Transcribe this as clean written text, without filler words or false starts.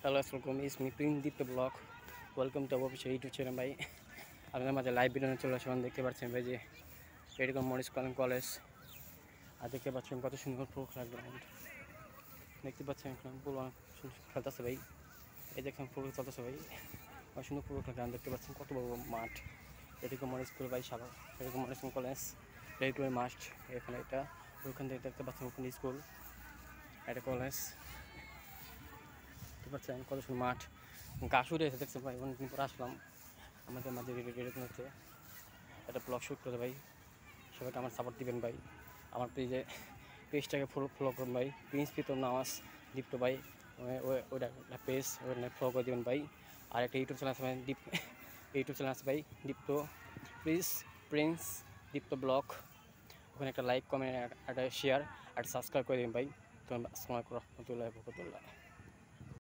Hello আসসালাম ইস me প্রিন্সদীপ্ত blog welcome to official YouTube channel ভাই। আপনাদের মাঝে লাইভ ভিডিও চলে আসলাম। দেখতে পাচ্ছেন ভাই যে এরকম মরিস কলেজ, আর দেখতে পাচ্ছেন কত সুন্দর প্রোগ্রাম গ্রাউন্ড। দেখতে পাচ্ছেন এখন পুরো খেলতেছে ভাই, এই দেখেন পুরো চলতেছে ভাই, অনেক সুন্দর পুরো গ্রাউন্ড দেখতে পাচ্ছেন, কত বড় মাঠ। এরকম মরিস স্কুল ভাই সাবা, এরকম মরিস কলেজ এরকম মাঠ এখানে। এটা ওখান থেকে দেখতে পাচ্ছেন ওখানে স্কুল, এটা কলেজ। দেখতে পাচ্ছেন কত সুন্দর মাঠ, গাছ উঠে এসে দেখছেন ভাই। অনেকদিন পর আসলাম আমাদের মাঝে এরকম হচ্ছে একটা ব্লগ শ্যুট করে ভাই। সবাইকে আমার সাপোর্ট দিবেন ভাই, আমার পেজটাকে ফলো করুন ভাই। প্রিন্স প্রীতম নামাজ দীপ্ত ভাই, ওইটা একটা পেজ, ওখানে ফলো করে দেবেন ভাই। আর একটা ইউটিউব চ্যানেল আছে ভাই, ইউটিউব চ্যানেল আছে ভাই দীপ্ত প্রিন্স দীপ্ত ব্লগ। ওখানে একটা লাইক কমেন্ট একটা শেয়ার আর সাবস্ক্রাইব করে দেবেন ভাই। তো আসসালামু আলাইকুম রহমতুল্লাহ।